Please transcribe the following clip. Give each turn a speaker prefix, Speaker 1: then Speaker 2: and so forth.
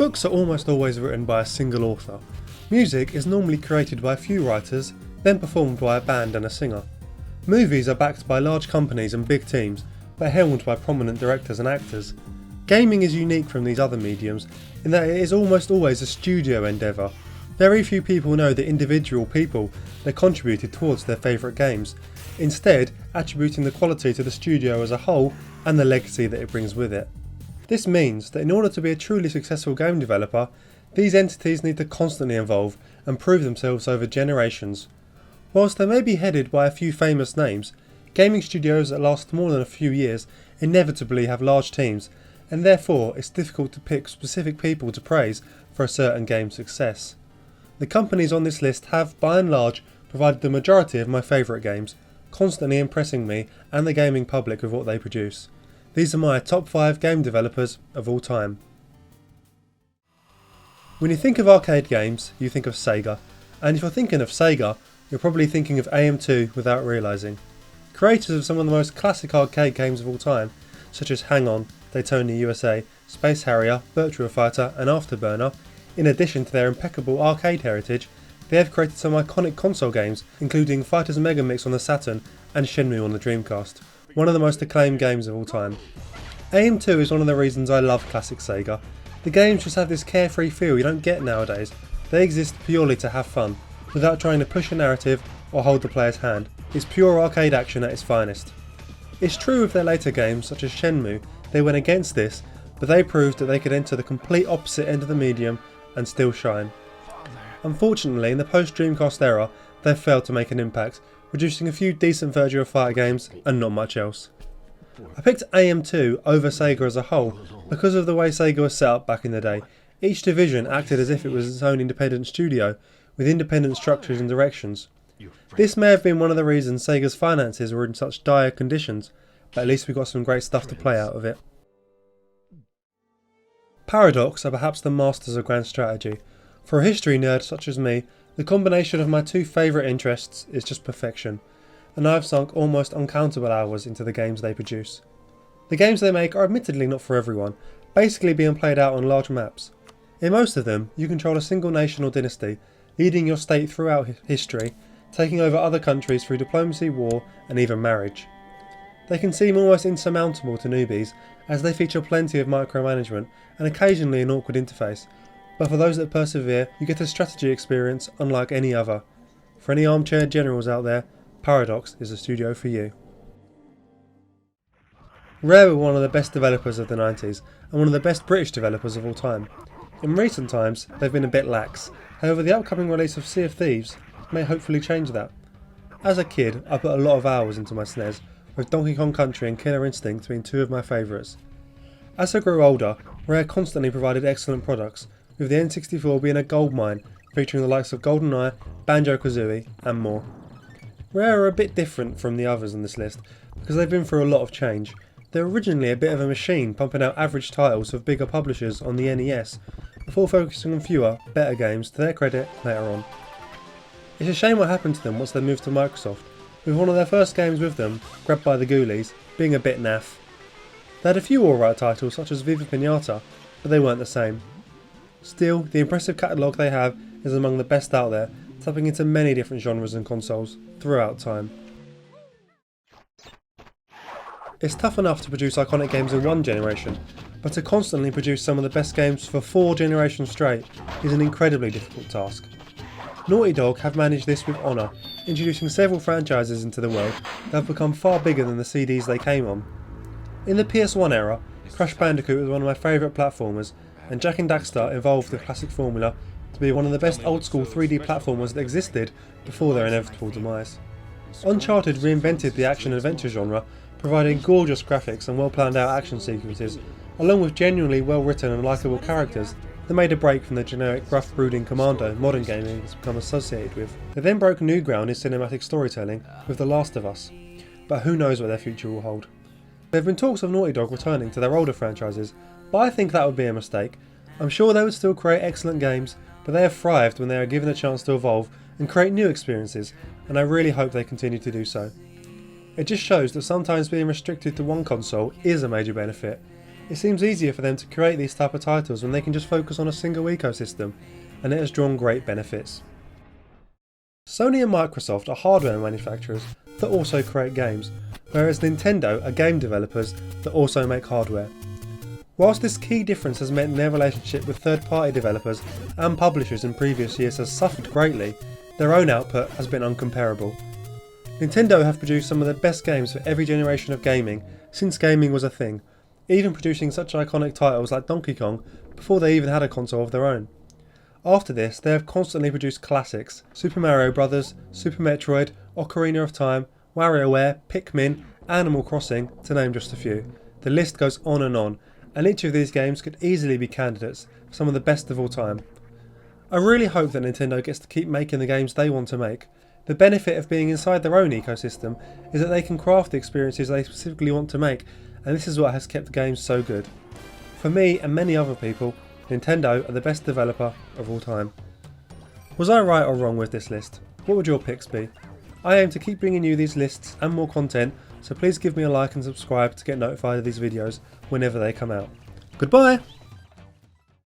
Speaker 1: Books are almost always written by a single author. Music is normally created by a few writers, then performed by a band and a singer. Movies are backed by large companies and big teams, but helmed by prominent directors and actors. Gaming is unique from these other mediums in that it is almost always a studio endeavour. Very few people know the individual people that contributed towards their favourite games, instead attributing the quality to the studio as a whole and the legacy that it brings with it. This means that in order to be a truly successful game developer, these entities need to constantly evolve and prove themselves over generations. Whilst they may be headed by a few famous names, gaming studios that last more than a few years inevitably have large teams, and therefore it's difficult to pick specific people to praise for a certain game's success. The companies on this list have, by and large, provided the majority of my favourite games, constantly impressing me and the gaming public with what they produce. These are my top 5 game developers of all time. When you think of arcade games, you think of Sega, and if you're thinking of Sega, you're probably thinking of AM2 without realising. Creators of some of the most classic arcade games of all time, such as Hang On, Daytona USA, Space Harrier, Virtua Fighter and Afterburner, in addition to their impeccable arcade heritage, they have created some iconic console games, including Fighters Mega Mix on the Saturn and Shenmue on the Dreamcast, one of the most acclaimed games of all time. AM2 is one of the reasons I love classic Sega. The games just have this carefree feel you don't get nowadays. They exist purely to have fun, without trying to push a narrative or hold the player's hand. It's pure arcade action at its finest. It's true of their later games, such as Shenmue, they went against this, but they proved that they could enter the complete opposite end of the medium and still shine. Unfortunately, in the post-Dreamcast era, they've failed to make an impact, producing a few decent Virtua Fighter games and not much else. I picked AM2 over Sega as a whole because of the way Sega was set up back in the day. Each division acted as if it was its own independent studio, with independent structures and directions. This may have been one of the reasons Sega's finances were in such dire conditions, but at least we got some great stuff to play out of it. Paradox are perhaps the masters of grand strategy. For a history nerd such as me, the combination of my two favourite interests is just perfection, and I've sunk almost uncountable hours into the games they produce. The games they make are admittedly not for everyone, basically being played out on large maps. In most of them, you control a single nation or dynasty, leading your state throughout history, taking over other countries through diplomacy, war, and even marriage. They can seem almost insurmountable to newbies, as they feature plenty of micromanagement and occasionally an awkward interface, but for those that persevere, you get a strategy experience unlike any other. For any armchair generals out there, Paradox is a studio for you. Rare were one of the best developers of the 90s, and one of the best British developers of all time. In recent times, they've been a bit lax, however the upcoming release of Sea of Thieves may hopefully change that. As a kid, I put a lot of hours into my SNES, with Donkey Kong Country and Killer Instinct being two of my favourites. As I grew older, Rare constantly provided excellent products, with the N64 being a goldmine, featuring the likes of GoldenEye, Banjo-Kazooie and more. Rare are a bit different from the others on this list, because they've been through a lot of change. They're originally a bit of a machine pumping out average titles of bigger publishers on the NES, before focusing on fewer, better games to their credit later on. It's a shame what happened to them once they moved to Microsoft, with one of their first games with them, Grabbed by the Ghoulies, being a bit naff. They had a few alright titles such as Viva Pinata, but they weren't the same. Still, the impressive catalogue they have is among the best out there, tapping into many different genres and consoles throughout time. It's tough enough to produce iconic games in one generation, but to constantly produce some of the best games for 4 generations straight is an incredibly difficult task. Naughty Dog have managed this with honour, introducing several franchises into the world that have become far bigger than the CDs they came on. In the PS1 era, Crash Bandicoot was one of my favourite platformers, and Jak and Daxter evolved the classic formula to be one of the best old school 3D platformers that existed before their inevitable demise. Uncharted reinvented the action-adventure genre, providing gorgeous graphics and well planned out action sequences, along with genuinely well written and likeable characters that made a break from the generic rough brooding commando modern gaming has become associated with. They then broke new ground in cinematic storytelling with The Last of Us, but who knows what their future will hold. There have been talks of Naughty Dog returning to their older franchises, but I think that would be a mistake. I'm sure they would still create excellent games, but they have thrived when they are given a chance to evolve and create new experiences, and I really hope they continue to do so. It just shows that sometimes being restricted to one console is a major benefit. It seems easier for them to create these type of titles when they can just focus on a single ecosystem, and it has drawn great benefits. Sony and Microsoft are hardware manufacturers that also create games, whereas Nintendo are game developers that also make hardware. Whilst this key difference has meant their relationship with third-party developers and publishers in previous years has suffered greatly, their own output has been uncomparable. Nintendo have produced some of the best games for every generation of gaming since gaming was a thing, even producing such iconic titles like Donkey Kong before they even had a console of their own. After this, they have constantly produced classics: Super Mario Bros., Super Metroid, Ocarina of Time, WarioWare, Pikmin, Animal Crossing, to name just a few. The list goes on, and each of these games could easily be candidates for some of the best of all time. I really hope that Nintendo gets to keep making the games they want to make. The benefit of being inside their own ecosystem is that they can craft the experiences they specifically want to make, and this is what has kept the games so good. For me and many other people, Nintendo are the best developer of all time. Was I right or wrong with this list? What would your picks be? I aim to keep bringing you these lists and more content, so please give me a like and subscribe to get notified of these videos whenever they come out. Goodbye!